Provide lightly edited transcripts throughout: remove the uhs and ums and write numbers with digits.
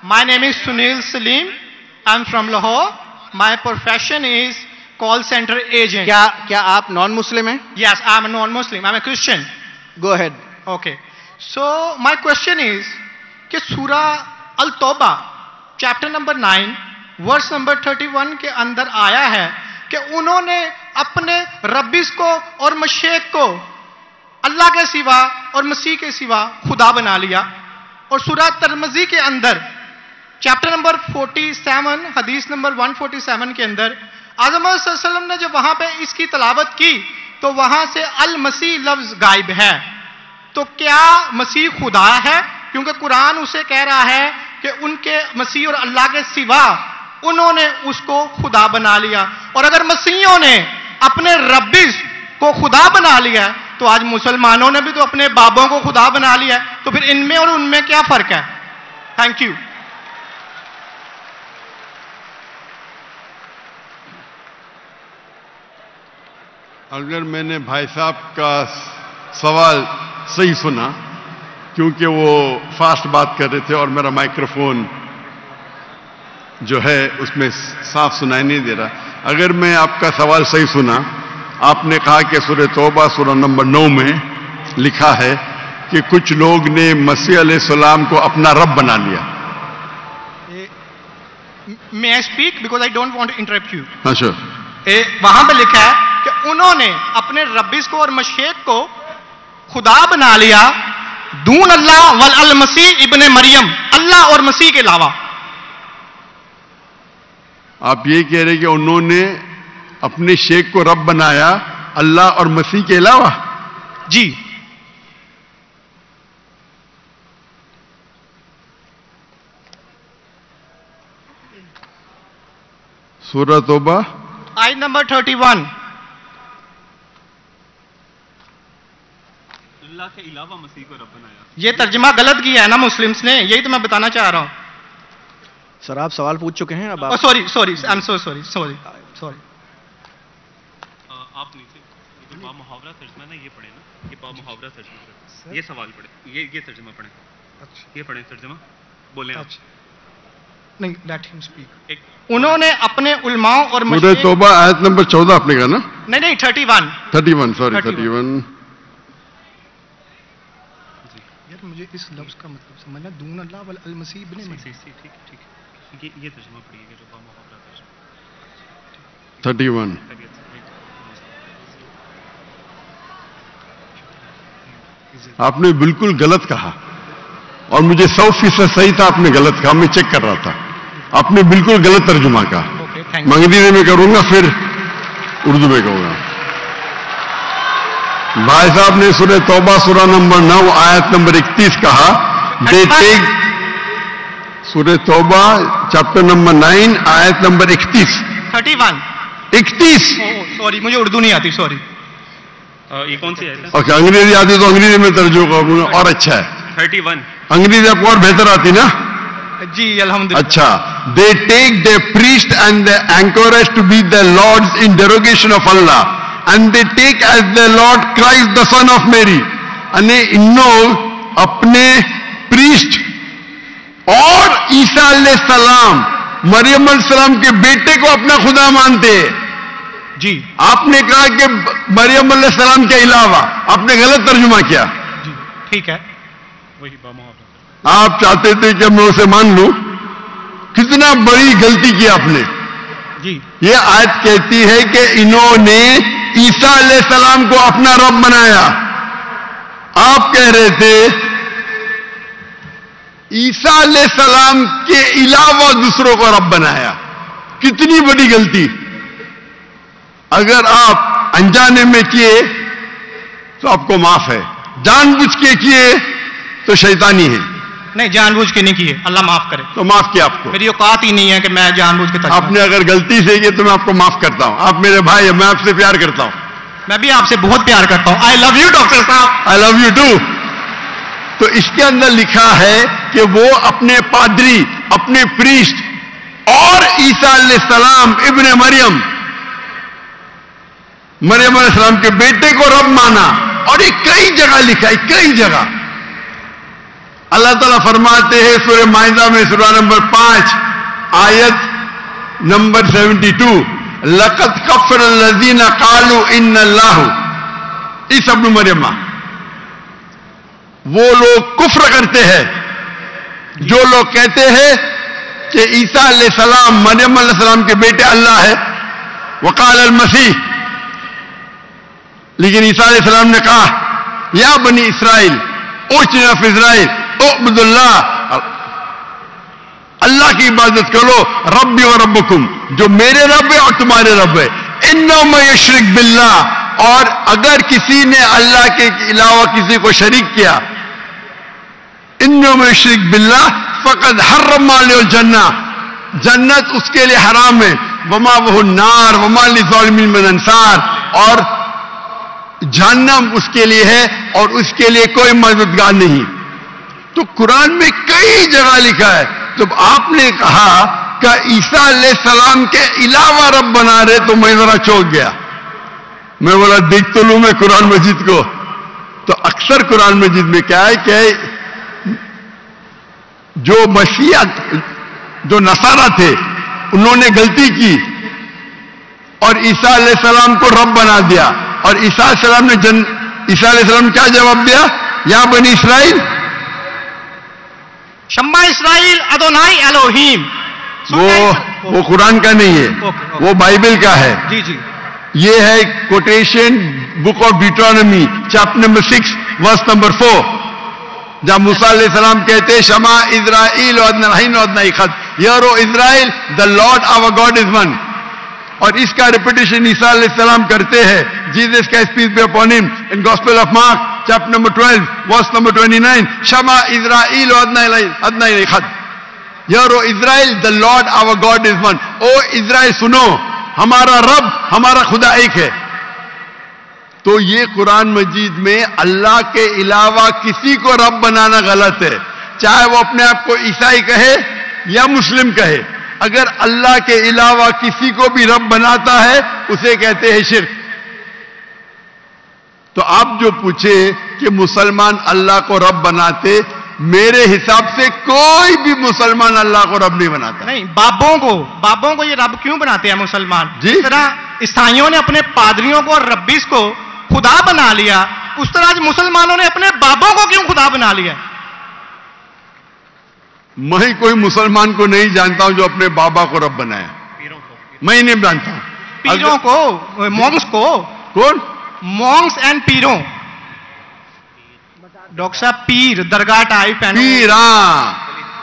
My name is Sunil Salim. I'm from Lahore. My profession is call center agent. کیا آپ نان مسلم ہیں؟ Yes, I'm a non-Muslim. I'm a Christian. Go ahead. Okay. So my question is کہ سورہ التوبہ chapter number 9 verse number 31 کے اندر آیا ہے کہ انہوں نے اپنے ربیس کو اور مشیخ کو اللہ کے سوا اور مسیح کے سوا خدا بنا لیا. اور سورہ ترمذی کے اندر چیپٹر نمبر 47 حدیث نمبر 147 کے اندر اعظم صلی اللہ علیہ وسلم نے جب وہاں پہ اس کی تلاوت کی تو وہاں سے المسیح لفظ غائب ہے. تو کیا مسیح خدا ہے؟ کیونکہ قرآن اسے کہہ رہا ہے کہ ان کے مسیح اور اللہ کے سوا انہوں نے اس کو خدا بنا لیا. اور اگر مسیحوں نے اپنے ربیس کو خدا بنا لیا تو آج مسلمانوں نے بھی تو اپنے بابوں کو خدا بنا لیا ہے. تو پھر ان میں اور ان میں کیا فرق ہے؟ Thank you. اگر میں نے بھائی صاحب کا سوال صحیح سنا کیونکہ وہ فاسٹ بات کر رہے تھے اور میرا مائکروفون جو ہے اس میں صاف سنائی نہیں دے رہا. اگر میں آپ کا سوال صحیح سنا آپ نے کہا کہ سورہ توبہ سورہ نمبر 9 میں لکھا ہے کہ کچھ لوگ نے مسیح علیہ السلام کو اپنا رب بنا لیا. May I speak because I don't want to interrupt you. اچھا وہاں پہ لکھا ہے کہ انہوں نے اپنے ربیس کو اور مشیخ کو خدا بنا لیا دون اللہ والمسیح ابن مریم، اللہ اور مسیح کے علاوہ. آپ یہ کہہ رہے کہ انہوں نے اپنے شیخ کو رب بنایا اللہ اور مسیح کے علاوہ؟ جی. سورہ توبہ آیت نمبر 31. اللہ کے علاوہ مسیح کو رب بنایا. یہ ترجمہ غلط کیا ہے نا مسلمس نے، یہی تو میں بتانا چاہ رہا ہوں. سر آپ سوال پوچھ چکے ہیں اب آپ. Sorry I am so sorry. آپ نیچے جو با محاورہ ترجمہ نا یہ پڑھیں نا، یہ با محاورہ ترجمہ، یہ سوال پڑھیں، یہ ترجمہ پڑھیں. یہ پڑھیں ترجمہ بولیں آپ. نہیں لیٹ ہم اسپیک. انہوں نے اپنے علماء اور سورہ توبہ آیت نمبر 14 آپ نے کہا نا؟ نہیں 31 سوری 31. یار مجھے اس لفظ کا مطلب سمجھنا دون اللہ والمسیح ابن مریم. ٹھیک یہ ترجمہ پڑھیے گا جو با محاورہ ترجمہ. 31. آپ نے بالکل غلط کہا اور مجھے 100% صحیح تھا. آپ نے غلط کہا، میں چیک کر رہا تھا. آپ نے بالکل غلط ترجمہ کہا. میں انگریزی میں کروں گا پھر اردو میں کہوں گا. بھائی صاحب نے سورہ توبہ سورہ نمبر 9 آیت نمبر 31 کہا. دے ٹیک سورہ توبہ چیپٹر نمبر 9 آیت نمبر 31. سوری مجھے اردو نہیں آتی، سوری. یہ کون سی ہے؟ اوکے انگریزی آتی تو انگریزی میں ترجمہ کروں گا اور اچھا ہے. 31 انگریزی آپ کو اور بہتر آتی نا؟ جی الحمدللہ. اچھا. They take their priest and the anchorage to be their lords in derogation of Allah and they take as their Lord Christ the son of Mary. یعنی انہوں اپنے پریسٹ اور عیسیٰ علیہ السلام مریم علیہ السلام کے بیٹے کو اپنا خدا مانتے ہیں. جی آپ نے کہا کہ مریم علیہ السلام کے علاوہ، آپ نے غلط ترجمہ کیا. جی ٹھیک ہے. وہی با محاورہ. آپ چاہتے تھے کہ میں اسے مان لوں. کتنا بڑی غلطی کی آپ نے. جی یہ آیت کہتی ہے کہ انہوں نے عیسیٰ علیہ السلام کو اپنا رب بنایا. آپ کہہ رہے تھے عیسیٰ علیہ السلام کے علاوہ دوسروں کو رب بنایا. کتنی بڑی غلطی. اگر آپ انجانے میں کیے تو آپ کو معاف ہے، جان بوجھ کے کیے تو شیطانی ہے. نہیں جان بوجھ کے نہیں کیے، اللہ معاف کرے. تو معاف کیا آپ کو. میری اوقات ہی نہیں ہے کہ میں جان بوجھ کے. آپ نے اگر غلطی سے کی تو میں آپ کو معاف کرتا ہوں. آپ میرے بھائی ہیں، میں آپ سے پیار کرتا ہوں. میں بھی آپ سے بہت پیار کرتا ہوں. آئی لو یو ڈاکٹر صاحب. آئی لو یو ٹو. تو اس کے اندر لکھا ہے کہ وہ اپنے پادری، اپنے پریسٹ اور عیسیٰ علیہ السلام ابن مریم علیہ السلام کے بیٹے کو رب مانا. اور یہ کئی جگہ لکھا ہے، کئی جگہ. अल्लाह ताला फरमाते हैं सूरह माइदा में सूरह नंबर 5 आयत नंबर 72, लक़द कफ़र अल्लज़ीना क़ालू इन्नल्लाहु ईसा इब्न मरियम, वो लोग कुफ्र करते हैं जो लोग कहते हैं कि ईसा अलैहिस्सलाम मरियम अलैहिस्सलाम के बेटे अल्लाह है। वक़ाल अल मसीह, लेकिन ईसा अलैहिस्सलाम ने कहा या बनी इसराइल उचना फी इस्राइल उअबुदुल्लाह, अल्लाह की इबादत करो, रब्बी व रब्बकुम, जो मेरे रब है और तुम्हारे रब है। इन्नो में यशरिक बिल्लाह, और अगर किसी ने अल्लाह के अलावा किसी को शरीक किया, इन्नो में यशरिक बिल्लाह फक़द हर्रमा अलैहिल जन्ना, जन्नत उसके लिए हराम है। वमा वहु नार वमा लिज़ालिमीन मिन अंसार, और जहन्नम उसके लिए है और उसके लिए कोई मददगार नहीं। तो कुरान में कई जगह लिखा है। जब आपने कहा कि ईसा अलैहिस्सलाम के अलावा रब बना रहे, तो मैं जरा चौंक गया। मैं बोला देख तो लूं मैं कुरान मजीद को। तो अक्सर कुरान मजीद में क्या है कि जो मसीहा, जो नसारा थे, उन्होंने गलती की और ईसा अलैहिस्सलाम को रब बना दिया। और ईसा अलैहिस्सलाम क्या जवाब दिया? या बनी इसराइल, शम्मा इसराइल अदोनाई एलोहीम। वो कुरान का नहीं है, वो बाइबल का है। जी जी, ये है quotation book of Deuteronomy chapter number 6 verse number 4, जहां मूसा अलैहिस्सलाम कहते हैं शमा इज़राइल यारो Israel the Lord our God is one. और इसका रिपीटेशन ईसा अलैहिस्सलाम करते हैं, जीसस का peace be upon him, in Gospel of Mark chapter number 12 verse number 29, शमा इज़राइल यारो Israel the Lord our God is one. O Israel सुनो, हमारा रब, हमारा खुदा एक है। तो ये कुरान मजीद में अल्लाह के अलावा किसी को रब बनाना गलत है, चाहे वो अपने आप को ईसाई कहे या मुस्लिम कहे। अगर अल्लाह के अलावा किसी को भी रब बनाता है उसे कहते हैं शिर्क। तो आप जो पूछे कि मुसलमान अल्लाह को रब बनाते, मेरे हिसाब से कोई भी मुसलमान अल्लाह को रब नहीं बनाता। नहीं, बाबों को ये रब क्यों बनाते हैं मुसलमान? जिस तरह ईसाइयों ने अपने पादरियों को और रब्बीस को खुदा बना लिया, उस तरह आज मुसलमानों ने अपने बाबों को क्यों खुदा बना लिया? मैं कोई मुसलमान को नहीं जानता हूं जो अपने बाबा को रब बनाया, मैं नहीं जानता हूं। पीरों को, मॉन्क्स को। कौन? Monks and पीरों। डॉक्टर साहब, पीर दरगाह टाइप है। पीर,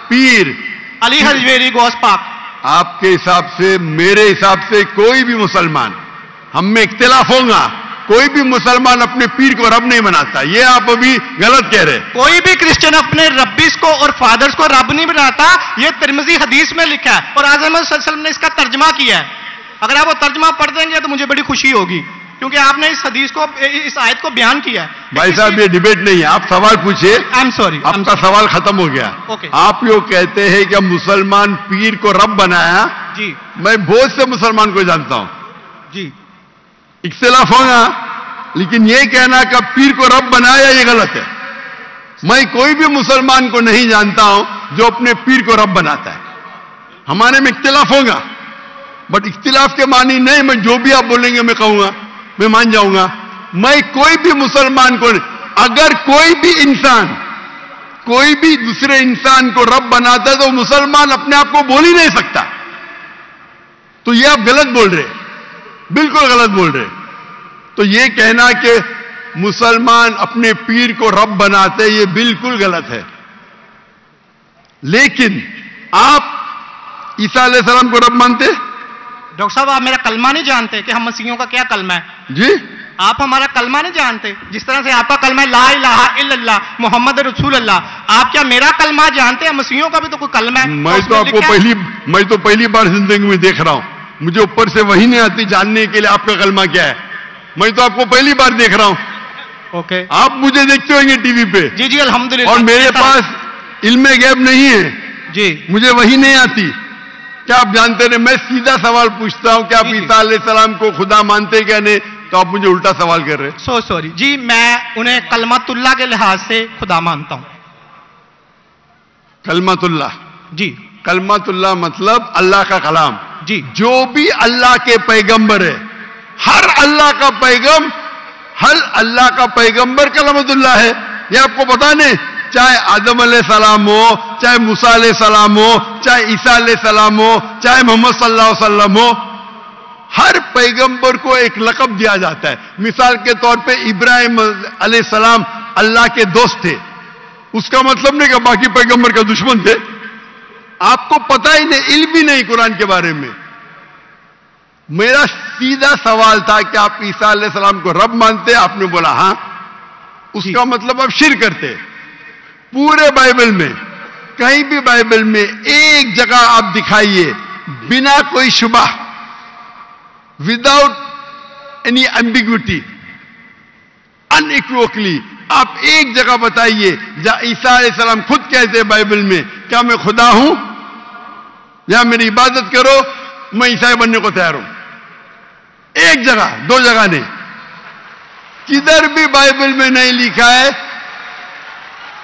पीर अली हजवेरी गौस पाक। आपके हिसाब से, मेरे हिसाब से कोई भी मुसलमान, हम में इख्तिलाफ होगा, कोई भी मुसलमान अपने पीर को रब नहीं बनाता। ये आप अभी गलत कह रहे हैं। कोई भी क्रिश्चियन अपने रब्बीस को और फादर्स को रब नहीं बनाता, ये तिरमिज़ी हदीस में लिखा है और आज़म सल्लल्लाहु अलैहि वसल्लम ने इसका तर्जमा किया है। अगर आप वो तर्जमा पढ़ देंगे तो मुझे बड़ी खुशी होगी, क्योंकि आपने इस हदीस को, इस आयत को बयान किया है। भाई साहब, ये डिबेट नहीं है, आप सवाल पूछिए। आई एम सॉरी, आपका सवाल खत्म हो गया। आप यो कहते हैं कि मुसलमान पीर को रब बनाया। जी, मैं बहुत से मुसलमान को जानता हूं जी, इख्तिलाफ होगा, लेकिन ये कहना कि पीर को रब बनाया, ये गलत है। मैं कोई भी मुसलमान को नहीं जानता हूं जो अपने पीर को रब बनाता है। हमारे में इख्तिलाफ होगा, बट इख्तिलाफ के मानी नहीं, मैं जो भी आप बोलेंगे मैं कहूंगा, मैं मान जाऊंगा। मैं कोई भी मुसलमान को, अगर कोई भी इंसान कोई भी दूसरे इंसान को रब बनाता है तो मुसलमान अपने आप को बोल ही नहीं सकता। तो ये आप गलत बोल रहे, बिल्कुल गलत बोल रहे। तो ये कहना कि मुसलमान अपने पीर को रब बनाते, ये बिल्कुल गलत है। लेकिन आप ईसा अलैहिस्सलाम को रब मानते? डॉक्टर साहब, आप मेरा कलमा नहीं जानते कि हम मसीहियों का क्या कलमा है? जी, आप हमारा कलमा नहीं जानते। जिस तरह से आपका कलमा है ला इलाहा इल्लल्लाह मोहम्मद रसूल अल्लाह, आप क्या मेरा कलमा जानते हैं? मसीहियों का भी तो कोई कलमा है। मैं तो पहली बार जिंदगी में देख रहा हूं, मुझे ऊपर से वही नहीं आती जानने के लिए आपका कलमा क्या है। मैं तो आपको पहली बार देख रहा हूं। ओके, आप मुझे देखते होंगे टीवी पे। जी जी, अल्हम्दुलिल्लाह। और मेरे पास इल्मे गैब नहीं है जी, मुझे वही नहीं आती। क्या आप जानते नहीं? मैं सीधा सवाल पूछता हूं कि आप ईसा अलैहिस्सलाम को खुदा मानते क्या नहीं, तो आप मुझे उल्टा सवाल कर रहे हैं। सॉरी जी, मैं उन्हें कलमतुल्लाह के लिहाज से खुदा मानता हूं। कलमत अल्लाह, जी कलमत अल्लाह मतलब अल्लाह का कलाम। जी जो भी अल्लाह के पैगंबर है, हर अल्लाह का पैगंबर कलमतुल्लाह है। ये आपको पता नहीं, चाहे आदम अलैहिस्सलाम हो, चाहे मूसा अलैहिस्सलाम हो, चाहे ईसा अलैहिस्सलाम हो, चाहे मोहम्मद सल्लल्लाहु अलैहि वसल्लम हो, हर पैगंबर को एक लक़ब दिया जाता है। मिसाल के तौर पे इब्राहिम अलैहिस्सलाम अल्लाह के दोस्त थे, उसका मतलब नहीं कि बाकी पैगंबर का दुश्मन थे। आपको पता ही नहीं, इल्म भी नहीं कुरान के बारे में। मेरा सीधा सवाल था कि आप ईसा अलैहिस्सलाम को रब मानते? आपने बोला हां। उसका मतलब आप शिर्क करते। पूरे बाइबल में, कहीं भी बाइबल में एक जगह आप दिखाइए बिना कोई शुबह, विदाउट एनी एम्बिग्विटी, अनइक्विवोकली, आप एक जगह बताइए जहां ईसा अलैहिस्सलाम खुद कहते हैं बाइबल में, क्या मैं खुदा हूं या मेरी इबादत करो, मैं ईसाई बनने को तैयार हूं। एक जगह, दो जगह नहीं, किधर भी बाइबल में नहीं लिखा है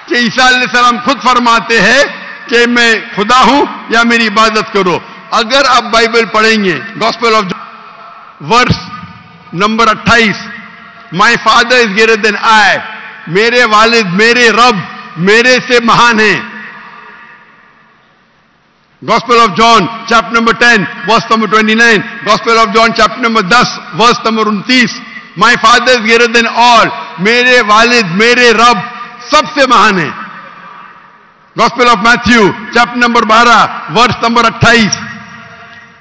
कि ईसा अलैहिस्सलाम खुद फरमाते हैं कि मैं खुदा हूं या मेरी इबादत करो। अगर आप बाइबल पढ़ेंगे, gospel of verse number 28, my father is greater than I, मेरे वालिद, मेरे रब मेरे से महान हैं। Gospel of John chapter number 10 verse number 29, Gospel of John chapter number 10 verse number 29, my father is greater than all, मेरे वालिद, मेरे रब सबसे महान है। Gospel of Matthew chapter number 12 verse number 28,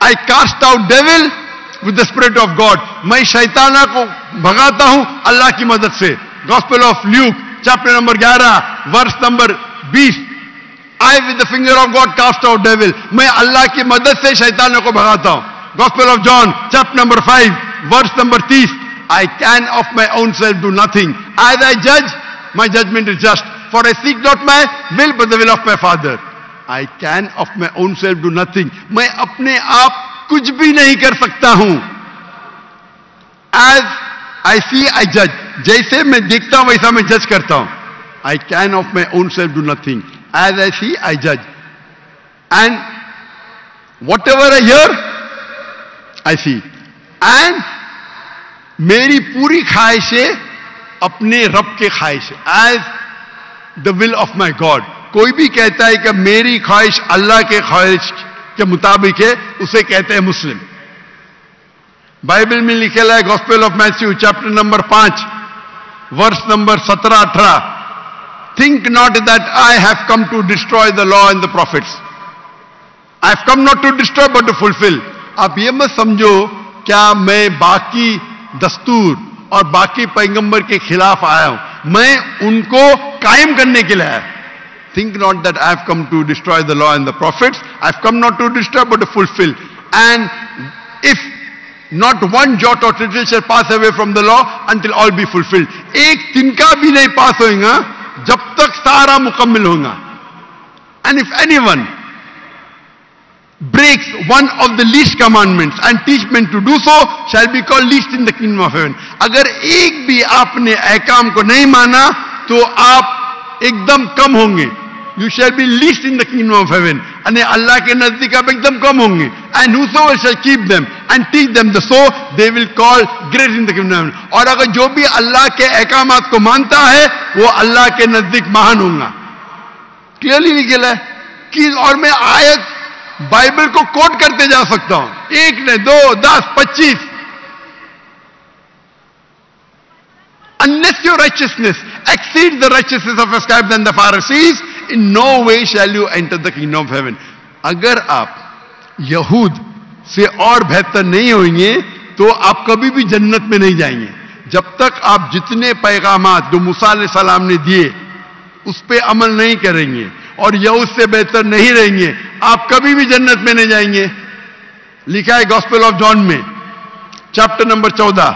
I cast out devil with the spirit of God, मैं शैताना को भगाता हूं अल्लाह की मदद से। Gospel of Luke chapter number 11 verse number 20, I with the finger of God cast out devil, मैं अल्लाह की मदद से शैतानों को भगाता हूं। Gospel of John chapter number 5 verse number 30, I can of my own self do nothing, as I judge my judgment is just, for I seek not my will but the will of my Father। I can of my own self do nothing, मैं अपने आप कुछ भी नहीं कर सकता हूं। As I see I judge, जैसे मैं देखता हूं वैसा मैं जज करता हूं। I can of my own self do nothing, as I see I judge, and whatever I hear I see, and मेरी पूरी ख्वाहिशें अपने रब के ख्वाहिश, as the will of my God। कोई भी कहता है कि मेरी ख्वाहिश अल्लाह के ख्वाहिश के मुताबिक है, उसे कहते हैं मुस्लिम। बाइबल में लिखेला है gospel of Matthew chapter number 5 verse number 17-18, think not that I have come to destroy the law and the prophets, I have come not to destroy but to fulfill। आप ये मत समझो क्या मैं बाकी दस्तूर और बाकी पैगंबर के खिलाफ आया हूं, मैं उनको कायम करने के लिए आया। Think not that I have come to destroy the law and the prophets, I have come not to destroy but to fulfill। And if not one jot or tittle shall pass away from the law until all be fulfilled, एक तिनका भी नहीं पास होगा जब तक सारा मुकम्मल होगा। And if anyone breaks one of the least commandments and teach men to do so shall be called least in the kingdom of heaven। अगर एक भी आपने अहकाम को नहीं माना तो आप एकदम कम होंगे। You shall be least in the kingdom of heaven, यानी अल्लाह के नजदीक आप एकदम कम होंगे। And whosoever shall keep them and teach them the so they will call great in the kingdom of heaven। और अगर जो भी अल्लाह के अहकामात को मानता है वो अल्लाह के नजदीक महान होगा। क्लियरली लिखा है कि, और मैं आयत बाइबल को कोट करते जा सकता हूं, एक ने 2, 10, 25। Unless your righteousness exceeds the righteousness of the scribes and the Pharisees, in no way shall you enter the kingdom of heaven। अगर आप यहूद से और बेहतर नहीं होंगे तो आप कभी भी जन्नत में नहीं जाएंगे। जब तक आप जितने पैगामात जो मूसा अलैहिस्सलाम ने दिए उस पे अमल नहीं करेंगे और यहूद से बेहतर नहीं रहेंगे, आप कभी भी जन्नत में नहीं जाएंगे। लिखा है गॉस्पेल ऑफ जॉन में chapter number 14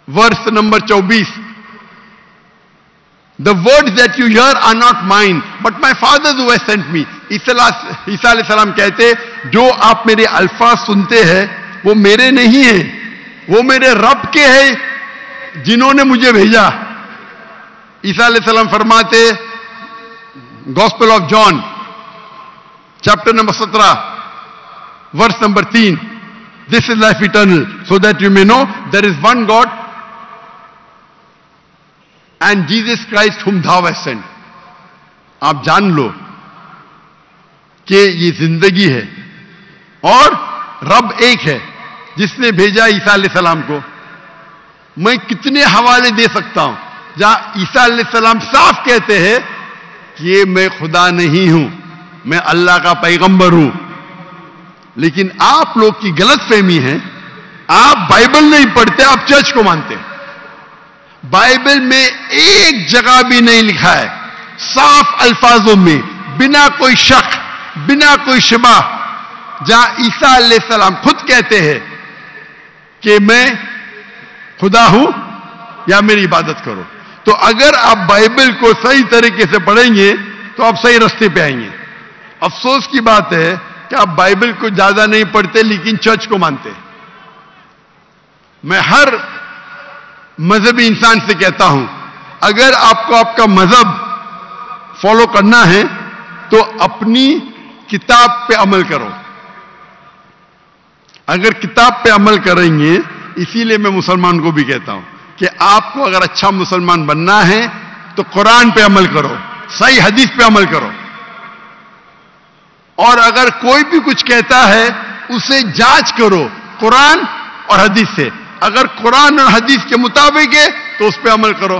verse number 24, The words that you hear are not mine, but my Father who has sent me। ईसा अलैहिस्सलाम कहते, जो आप मेरे अल्फाज सुनते हैं वो मेरे नहीं है, वो मेरे रब के हैं जिन्होंने मुझे भेजा। ईसा अलैहिस्सलाम फरमाते Gospel of John, chapter number 17, verse number 3. This is life eternal, so that you may know there is one God and Jesus Christ whom thou hast sent. آپ جان لو کہ یہ زندگی ہے اور رب ایک ہے جس نے بھیجا عیسیٰ علیہ السلام کو. میں کتنے حوالے دے سکتا ہوں جہاں عیسیٰ علیہ السلام صاف کہتے ہیں کہ میں خدا نہیں ہوں, میں اللہ کا پیغمبر ہوں. لیکن آپ لوگ کی غلط فہمی ہے, آپ بائبل نہیں پڑھتے, آپ چرچ کو مانتے. بائبل میں ایک جگہ بھی نہیں لکھا ہے صاف الفاظوں میں, بنا کوئی شک, بنا کوئی شبہ, جہاں عیسیٰ علیہ السلام خود کہتے ہیں کہ میں خدا ہوں یا میری عبادت کرو. تو اگر آپ بائبل کو صحیح طریقے سے پڑھیں گے تو آپ صحیح رستے پہ آئیں گے. افسوس کی بات ہے کہ آپ بائبل کو زیادہ نہیں پڑھتے لیکن چرچ کو مانتے. میں ہر مذہبی انسان سے کہتا ہوں, اگر آپ کو آپ کا مذہب فالو کرنا ہے تو اپنی کتاب پہ عمل کرو. اگر کتاب پہ عمل کریں گے, اسی لیے میں مسلمان کو بھی کہتا ہوں کہ آپ کو اگر اچھا مسلمان بننا ہے تو قرآن پہ عمل کرو, صحیح حدیث پہ عمل کرو. اور اگر کوئی بھی کچھ کہتا ہے اسے جانچ کرو قرآن اور حدیث سے. اگر قرآن اور حدیث کے مطابق ہے تو اس پہ عمل کرو,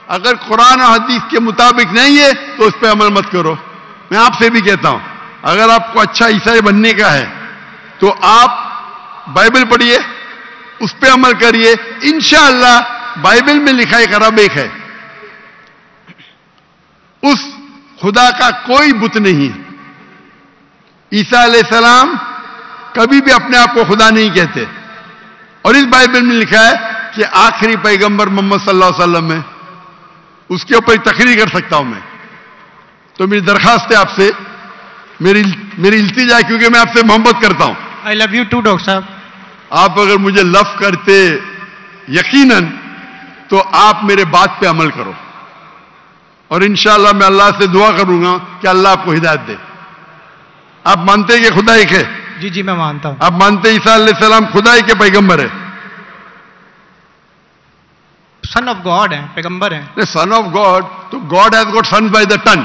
اگر قرآن اور حدیث کے مطابق نہیں ہے تو اس پہ عمل مت کرو. میں آپ سے بھی کہتا ہوں, اگر آپ کو اچھا عیسائی بننے کا ہے تو آپ بائبل پڑھیے, اس پہ عمل کریے. انشاءاللہ بائبل میں لکھا ہے کہ رب ایک ہے, اس خدا کا کوئی بت نہیں ہے. عیسیٰ علیہ السلام کبھی بھی اپنے آپ کو خدا نہیں کہتے, اور اس بائبل میں لکھا ہے کہ آخری پیغمبر محمد صلی اللہ علیہ وسلم ہے. اس کے اوپر تقریر کر سکتا ہوں میں. تو میری درخواست ہے آپ سے, میری التجا ہے, کیونکہ میں آپ سے محبت کرتا ہوں. I love you too, doctor صاحب. آپ اگر مجھے لو کرتے یقیناً تو آپ میرے بات پہ عمل کرو, اور انشاءاللہ میں اللہ سے دعا کروں گا کہ اللہ آپ کو ہدایت دے. آپ مانتے ہیں کہ خدا ایک ہے؟ جی جی میں مانتا ہوں. آپ مانتے ہیں عیسیٰ علیہ السلام خدا ہی کے پیغمبر ہے؟ سن آف گاڈ ہے, پیغمبر ہے. سن آف گاڈ, تو God has got sons by the ton.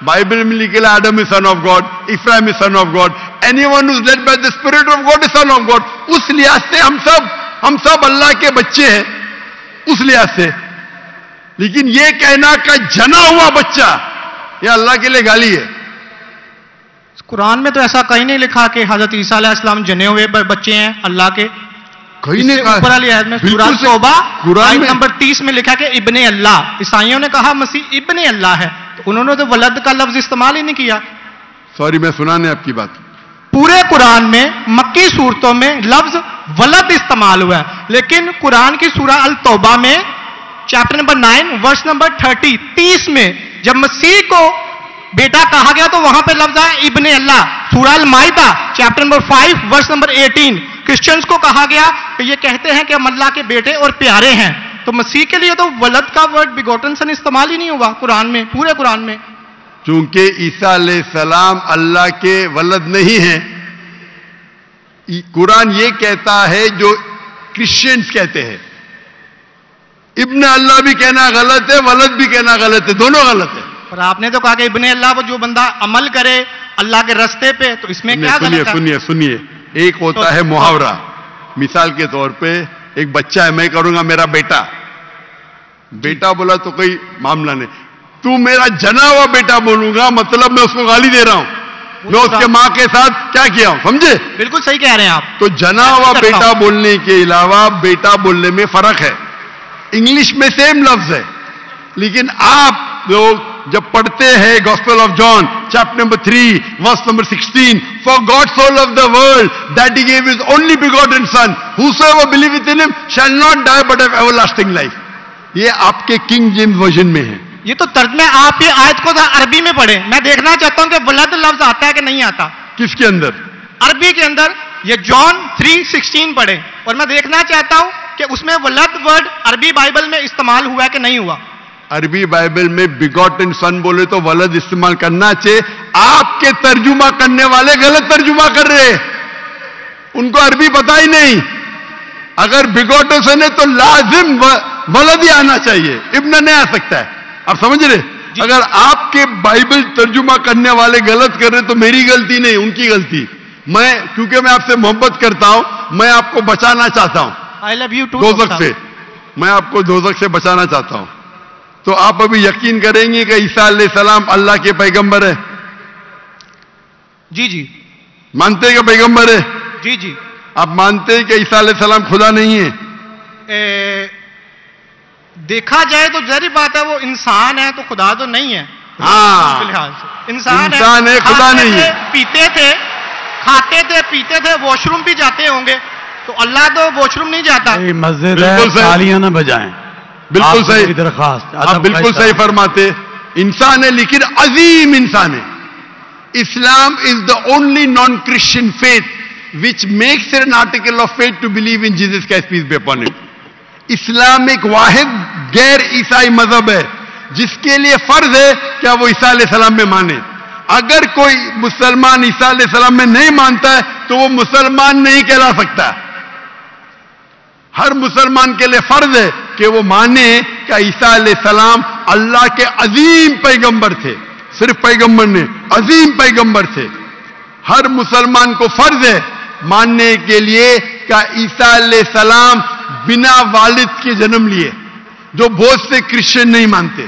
Bible میں لکھا ہے Adam is son of God, ابراہیم is son of God, anyone who is led by the spirit of God is son of God. اس لحاظ سے ہم سب اللہ کے بچے ہیں, اس لحاظ سے. لیکن یہ کہنا کہ جنا ہوا بچہ یہ اللہ کے لیے گالی ہے. قرآن میں تو ایسا کہیں نہیں لکھا کہ حضرت عیسیٰ علیہ السلام جنے ہوئے بچے ہیں اللہ کے. کہیں نہیں کہا. اوپر والی آیت میں سورہ توبہ آیت نمبر 30 میں لکھا کہ ابن اللہ. عیسائیوں نے کہا مسیح ابن اللہ ہے, تو انہوں نے تو ولد کا لفظ استعمال ہی نہیں کیا. سوری, میں سنانے آپ کی بات. پورے قرآن میں مکی صورتوں میں لفظ ولد استعمال ہوا ہے, لیکن قرآن کی سورہ التوبہ میں چیپٹر نمبر 9 ورس نمبر 30 میں جب مسیح کو بیٹا کہا گیا تو وہاں پہ لفظ ہے ابن اللہ. سورہ المائدہ chapter number 5 verse number 18 Christians کو کہا گیا کہ یہ کہتے ہیں کہ ہم اللہ کے بیٹے اور پیارے ہیں. تو مسیح کے لیے تو ولد کا ورڈ بیگوٹن سن استعمال ہی نہیں ہوا قرآن میں, پورے قرآن میں. چونکہ عیسیٰ علیہ السلام اللہ کے ولد نہیں ہیں. قرآن یہ کہتا ہے جو کرسچنز کہتے ہیں. ابن اللہ بھی کہنا غلط ہے, ولد بھی کہنا غلط ہے, دونوں غلط ہے. اور آپ نے تو کہا کہ ابن اللہ وہ جو بندہ عمل کرے اللہ کے رستے پہ, تو اس میں کیا غلط ہے؟ سنیے, ایک ہوتا ہے محاورہ. مثال کے طور پہ ایک بچہ ہے, میں کروں گا میرا بیٹا, بیٹا بولا تو کوئی معاملہ نہیں. تو میرا جنا ہوا بیٹا بولوں گا مطلب میں اس کو گالی دے رہا ہوں, میں اس کے ماں کے ساتھ کیا کیا ہوں, سمجھے؟ بالکل صحیح کہہ رہے ہیں آپ. تو جنا ہوا بیٹا بولنے کے علاوہ بیٹا بولنے میں فرق ہے. انگلش میں سیم لفظ ہے, لیکن آپ لوگ جب پڑھتے ہیں Gospel of John chapter number 3 verse number 16, for God so loved the world that he gave his only begotten son whosoever believeth in him shall not die but have everlasting life. یہ آپ کے king James version میں ہے. یہ تو ترجمہ آپ یہ آیت کو عربی میں پڑھیں. میں دیکھنا چاہتا ہوں کہ ولد لفظ آتا ہے کہ نہیں آتا. کس کے اندر؟ عربی کے اندر. یہ جان 3:16 پڑھیں, اور میں دیکھنا چاہتا ہوں کہ اس میں ولد ورڈ عربی بائبل میں استعمال ہوا ہے کہ نہیں ہوا. अरबी बाइबल में बिगॉटन सन बोले तो वलद इस्तेमाल करना चाहिए। आपके तर्जुमा करने वाले गलत तर्जुमा कर रहे हैं, उनको अरबी पता ही नहीं। अगर बिगॉटन सन है तो लाजिम वलद ही आना चाहिए, इब्न नहीं आ सकता है। आप समझ रहे? अगर आपके बाइबल तर्जुमा करने वाले गलत कर रहे तो मेरी गलती नहीं, उनकी गलती। क्योंकि मैं आपसे मोहब्बत करता हूं, मैं आपको बचाना चाहता हूं, आई लव यू टू, दोज़ख से, मैं आपको दोज़ख से बचाना चाहता हूं। तो आप अभी यकीन करेंगे कि ईसा अलैहिस्सलाम अल्लाह के पैगंबर है? जी जी। मानते हैं कि पैगंबर है? जी जी। आप मानते हैं कि ईसा अलैहिस्सलाम खुदा नहीं है? देखा जाए तो जहरी बात है, वो इंसान है तो खुदा तो नहीं है। हाँ, फिलहाल से इंसान है, खुदा नहीं है। पीते थे, खाते थे, पीते थे, वॉशरूम भी जाते होंगे, तो अल्लाह तो वॉशरूम नहीं जाता। मस्जिद है, तालियां ना बजाएं। बिल्कुल सही दरखास्त, आप बिल्कुल सही फरमाते। इंसान है लेकिन अजीम इंसान है। Islam is the only non Christian faith which makes an article of faith to believe in Jesus Christ peace be upon him. इस्लाम एक वाहिद गैर ईसाई मजहब है जिसके लिए फर्ज है क्या वो ईसा अलैहिस्सलाम में माने। अगर कोई मुसलमान ईसा अलैहिस्सलाम में नहीं मानता है तो वो मुसलमान नहीं कहला सकता। हर मुसलमान के लिए फर्ज है कि वो माने कि ईसा अलैहिस्सलाम अल्लाह के अजीम पैगंबर थे। सिर्फ पैगंबर ने, अजीम पैगंबर थे। हर मुसलमान को फर्ज है मानने के लिए कि ईसा अलैहिस्सलाम बिना वालिद के जन्म लिए, जो बहुत से क्रिश्चियन नहीं मानते।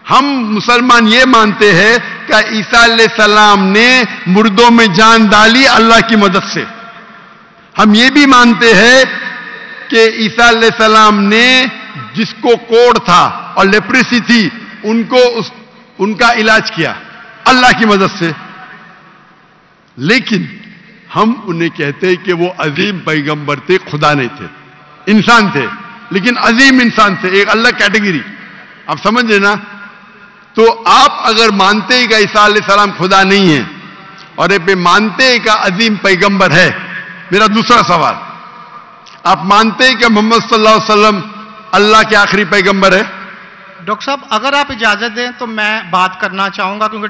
हम मुसलमान ये मानते हैं कि ईसा अलैहिस्सलाम ने मुर्दों में जान डाली अल्लाह की मदद से। हम ये भी मानते हैं कि ईसा अलैहिस्सलाम ने जिसको कोढ़ था और लेप्रेसी थी उनका इलाज किया अल्लाह की मदद से। लेकिन हम उन्हें कहते हैं कि वो अजीम पैगंबर थे, खुदा नहीं थे, इंसान थे, लेकिन अजीम इंसान थे, एक अलग कैटेगरी। आप समझ रहे ना? तो आप अगर मानते हैं कि ईसा अलैहिस्सलाम खुदा नहीं है और ये मानते हैं कि अजीम पैगंबर है, मेरा दूसरा सवाल, आप मानते हैं कि मोहम्मद सल्लल्लाहु अलैहि वसल्लम अल्लाह के आखिरी पैगंबर है? डॉक्टर साहब अगर आप इजाजत दें तो मैं बात करना चाहूंगा, क्योंकि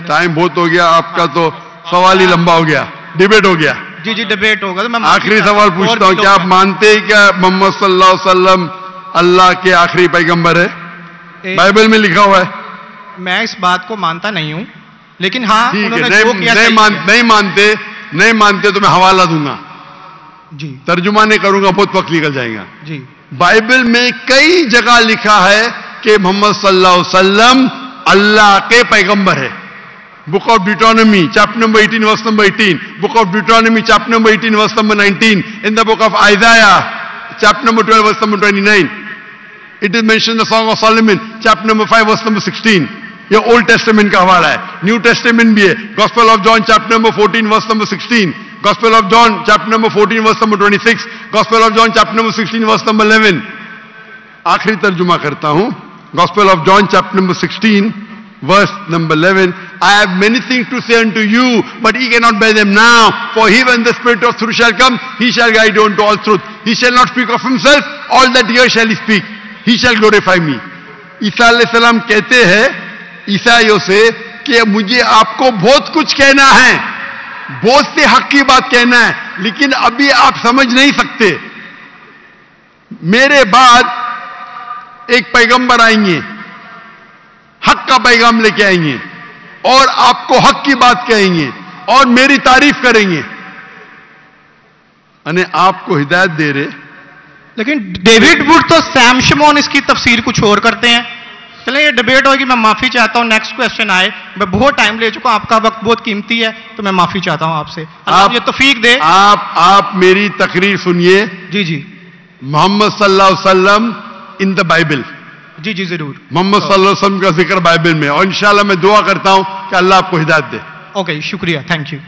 टाइम बहुत हो गया आपका, तो सवाल ही लंबा हो गया, डिबेट हो गया। जी जी, डिबेट होगा। तो मैं आखिरी सवाल पूछता हूं, क्या आप मानते हैं क्या मोहम्मद सल्लल्लाहु अलैहि वसल्लम अल्लाह के आखिरी पैगंबर है? बाइबल में लिखा हुआ है। मैं इस बात को मानता नहीं हूं, लेकिन हाँ नहीं मानते तो मैं हवाला दूंगा जी, तर्जुमा नहीं करूंगा, बहुत वक्त निकल जाएगा जी। बाइबल में कई जगह लिखा है कि मोहम्मद सल्लल्लाहु अलैहि वसल्लम अल्लाह के पैगंबर है। Book of Deuteronomy chapter number 18 verse number 18, book of Deuteronomy chapter number 18 verse number 19, in the book of Isaiah chapter number 12 verse number 29, it is mention the Song of Solomon chapter number 5 verse number 16। ये old testament का हवाला है, new Testament भी है। Gospel of John chapter number 14 verse number 16, gospel of John chapter number 14 verse number 26, gospel of John chapter number 16 verse number 11। आखिरी तर्जुमा करता हूं, gospel of John chapter number 16 verse number 11, I have many things to say unto you, but ye cannot bear them now. For he, when the Spirit of truth shall come, he shall guide you unto all truth. He shall not speak of himself, all that here shall he speak. He shall glorify me. ईसा अलैहिस्सलाम कहते हैं ईसाइयों से कि मुझे आपको बहुत कुछ कहना है, बहुत से हक की बात कहना है, लेकिन अभी आप समझ नहीं सकते। मेरे बाद एक पैगंबर आएंगे, हक का पैगाम लेके आएंगे और आपको हक की बात कहेंगे और मेरी तारीफ करेंगे, अने आपको हिदायत दे रहे। लेकिन डेविड वुड तो सैम शमोन इसकी तफसीर कुछ और करते हैं। चलिए ये डिबेट होगी, मैं माफी चाहता हूं। नेक्स्ट क्वेश्चन आए, मैं बहुत टाइम ले चुका हूं, आपका वक्त बहुत कीमती है, तो मैं माफी चाहता हूं आपसे। आप ये तौफीक दे। आप मेरी तकरीर सुनिए। जी जी। मोहम्मद सल्लल्लाहु अलैहि वसल्लम इन द बाइबल। जी जी जरूर। मोहम्मद सल्लल्लाहु अलैहि वसल्लम का जिक्र बाइबल में, और इंशाल्लाह मैं दुआ करता हूं कि अल्लाह आपको हिदायत दे। ओके, शुक्रिया, थैंक यू।